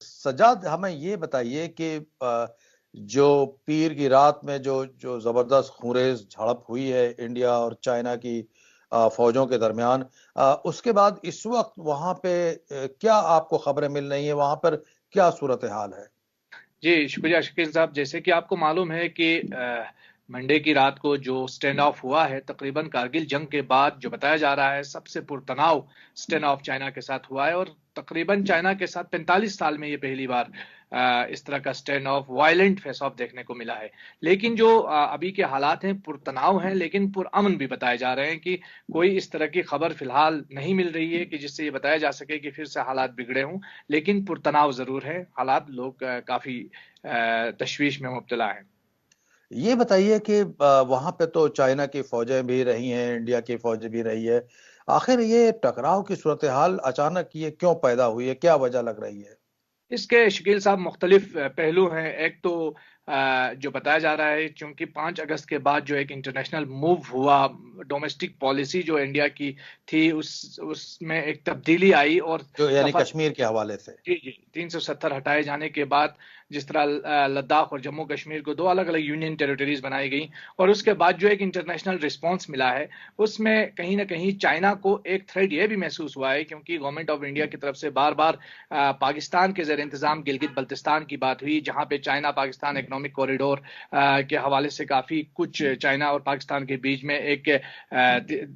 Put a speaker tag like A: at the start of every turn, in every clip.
A: سجاد ہمیں یہ بتائیے کہ جو پیر کی رات میں جو زبردست خونریز جھڑپ ہوئی ہے انڈیا اور چائنا کی فوجوں کے درمیان، اس کے بعد اس وقت وہاں پہ کیا آپ کو خبریں مل رہی ہیں؟ وہاں پر کیا صورتحال ہے؟
B: جی شکریہ شکیل صاحب، جیسے کہ آپ کو معلوم ہے کہ منڈے کی رات کو جو سٹینڈ آف ہوا ہے تقریباً کارگل جنگ کے بعد جو بتایا جا رہا ہے سب سے پرتناؤ سٹینڈ آف چائنا کے ساتھ ہوا ہے، اور تقریباً چائنا کے ساتھ 45 سال میں یہ پہلی بار اس طرح کا stand off violent face off دیکھنے کو ملا ہے۔ لیکن جو ابھی کے حالات ہیں پرتناؤ ہیں لیکن پرامن بھی بتائے جا رہے ہیں، کہ کوئی اس طرح کی خبر فی الحال نہیں مل رہی ہے کہ جس سے یہ بتایا جا سکے کہ پھر سے حالات بگڑے ہوں، لیکن پرتناؤ ضرور ہے حالات، لوگ کافی تشویش میں مبتلا ہیں۔
A: یہ بتائیے کہ وہاں پہ تو چائنا کی فوجیں بھی رہی ہیں، انڈیا کی فوجیں بھی رہی ہے، آخر یہ ٹکراؤ کی صورتحال اچانک یہ کیوں پیدا ہوئی ہے؟ کیا وجہ لگ رہی ہے؟
B: اس کے شکیل صاحب مختلف پہلو ہیں۔ ایک تو جو بتایا جا رہا ہے چونکہ 5 اگست کے بعد جو ایک انٹرنیشنل موو ہوا، ڈومیسٹک پالیسی جو انڈیا کی تھی اس میں ایک تبدیلی آئی، اور
A: جو یعنی کشمیر کے حوالے سے
B: جی 370 ہٹائے جانے کے بعد جس طرح لداخ اور جموں کشمیر کو 2 الگ الگ یونین ٹیریٹریز بنائی گئیں، اور اس کے بعد جو ایک انٹرنیشنل رسپانس ملا ہے اس میں کہیں نہ کہیں چائنا کو ایک تھریٹ یہ بھی محسوس ہوا ہے، کیونکہ گورنمنٹ آف انڈیا کی طرف سے بار بار پاکستان کے زیر انتظام گلگت بلتستان کی بات ہوئی، جہاں پہ چائنا پاکستان اکنامک کوریڈور کے حوالے سے کافی کچھ چائنا اور پاکستان کے بیچ میں ایک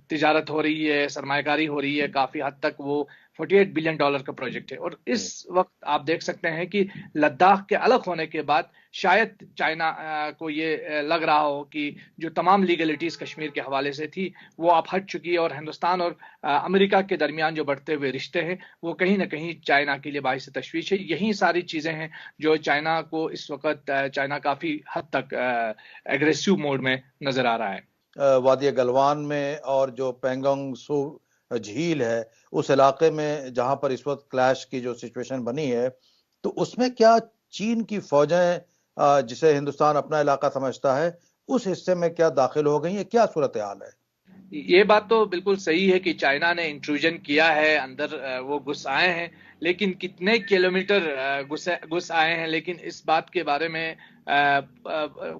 B: تجارت ہو رہی ہے، سرمایہ کاری ہو رہی ہے، کافی حد تک وہ $48 بلین کا پروجیکٹ ہے۔ اور اس وقت آپ دیکھ سکتے ہیں کہ لداخ کے الگ ہونے کے بعد شاید چائنا کو یہ لگ رہا ہو کہ جو تمام لیگلٹیز کشمیر کے حوالے سے تھی وہ اب ہٹ چکی ہے، اور ہندوستان اور امریکہ کے درمیان جو بڑھتے ہوئے رشتے ہیں وہ کہیں نہ کہیں چائنا کے لیے باعث تشویش ہے۔ یہی ساری چیزیں ہیں جو چائنا کو اس وقت چائنا کافی حد تک ایگریسو موڈ میں نظر آ رہا ہے۔
A: وادی گلوان میں اور جو پینگونگ سو جھیل ہے اس علاقے میں جہاں پر اس وقت کلیش کی جو سچویشن بنی ہے، تو اس میں کیا چین کی فوجیں جسے ہندوستان اپنا علاقہ سمجھتا ہے اس حصے میں کیا داخل ہو گئی ہیں؟ کیا صورتحال ہے؟
B: یہ بات تو بالکل صحیح ہے کہ چائنا نے انٹروژن کیا ہے، اندر وہ گھس آئے ہیں، لیکن کتنے کلومیٹر گھس آئے ہیں، لیکن اس بات کے بارے میں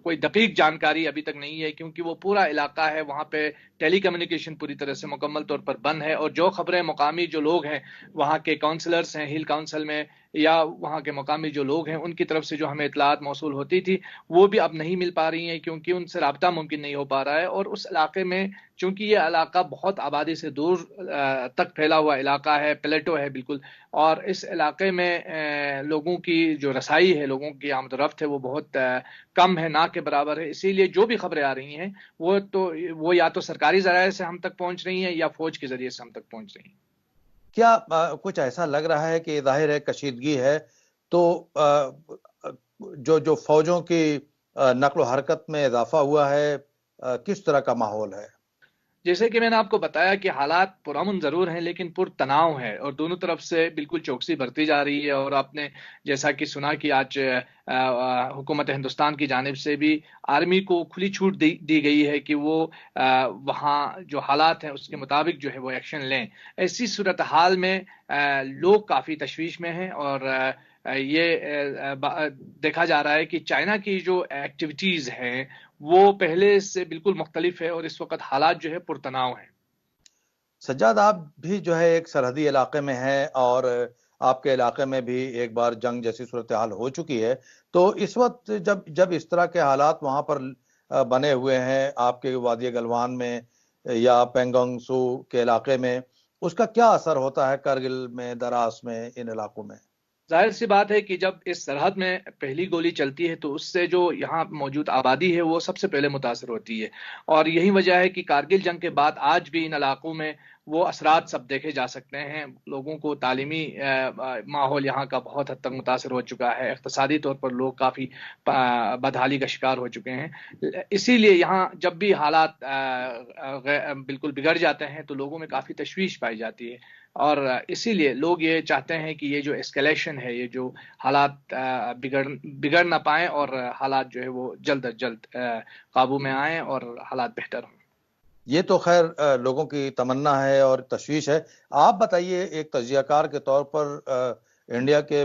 B: کوئی دقیق جانکاری ابھی تک نہیں ہے، کیونکہ وہ پورا علاقہ ہے وہاں پہ ٹیلی کمیونیکیشن پوری طرح سے مکمل طور پر بند ہے، اور جو خبریں مقامی جو لوگ ہیں وہاں کے کونسلرز ہیں ہل کونسل میں یا وہاں کے مقامی جو لوگ ہیں ان کی طرف سے جو ہمیں اطلاعات موصول ہوتی تھی وہ بھی اب نہیں مل پا رہی ہیں، کیونکہ ان سے رابطہ ممکن نہیں ہو پا رہا ہے۔ اور اس علاقے میں چونکہ یہ علاقہ بہت آبادی سے دور تک پھیلا ہوا علاقہ ہے، پلیٹو ہے بالکل، اور اس علاقے میں لوگوں کی جو رسائی ہے، لوگوں کی آمد و رفت ہے وہ بہت کم ہے، نہ کے برابر ہے۔ اسی لیے جو بھی خبریں آ رہی ہیں وہ یا تو سرکاری ذرائع سے ہم تک پہنچ رہی ہیں یا فوج کے ذریعے سے ہم تک پہنچ رہی ہیں۔
A: کیا کچھ ایسا لگ رہا ہے کہ ظاہر ہے کشیدگی ہے تو جو فوجوں کی نقل و حرکت میں اضافہ ہوا ہے، کس طرح کا ماحول ہے؟
B: جیسے کہ میں نے آپ کو بتایا کہ حالات پرامن ضرور ہیں لیکن پرتناؤ ہے، اور دونوں طرف سے بالکل چوکسی برتی جا رہی ہے۔ اور آپ نے جیسا کہ سنا کہ آج حکومت ہندوستان کی جانب سے بھی آرمی کو کھلی چھوٹ دی گئی ہے کہ وہ وہاں جو حالات ہیں اس کے مطابق جو ہے وہ ایکشن لیں۔ ایسی صورتحال میں لوگ کافی تشویش میں ہیں، اور یہ دیکھا جا رہا ہے کہ چائنا کی جو ایکٹیویٹیز ہیں وہ پہلے سے بالکل مختلف ہے، اور اس وقت حالات جو ہے پرتناؤ ہیں۔
A: سجاد، آپ بھی جو ہے ایک سرحدی علاقے میں ہیں اور آپ کے علاقے میں بھی ایک بار جنگ جیسی صورتحال ہو چکی ہے، تو اس وقت جب اس طرح کے حالات وہاں پر بنے ہوئے ہیں آپ کے وادی گلوان میں یا پینگونگ سو کے علاقے میں، اس کا کیا اثر ہوتا ہے کارگل میں، دراس میں، ان علاقوں میں؟
B: ظاہر سی بات ہے کہ جب اس سرحد میں پہلی گولی چلتی ہے تو اس سے جو یہاں موجود آبادی ہے وہ سب سے پہلے متاثر ہوتی ہے، اور یہی وجہ ہے کہ کارگل جنگ کے بعد آج بھی ان علاقوں میں وہ اثرات سب دیکھے جا سکتے ہیں۔ لوگوں کو تعلیمی ماحول یہاں کا بہت حد تک متاثر ہو چکا ہے، اقتصادی طور پر لوگ کافی بدحالی کا شکار ہو چکے ہیں۔ اسی لیے یہاں جب بھی حالات بالکل بگڑ جاتے ہیں تو لوگوں میں کافی تشویش پائی جاتی ہے، اور اسی لیے لوگ یہ چاہتے ہیں کہ یہ جو اسکیلیشن ہے، یہ جو حالات بگڑ نہ پائیں اور حالات جو ہے وہ جلد از جلد قابو میں آئیں اور حالات بہتر ہوں۔
A: یہ تو خیر لوگوں کی تمنا ہے اور تشویش ہے۔ آپ بتائیے ایک تجزیہ کار کے طور پر انڈیا کے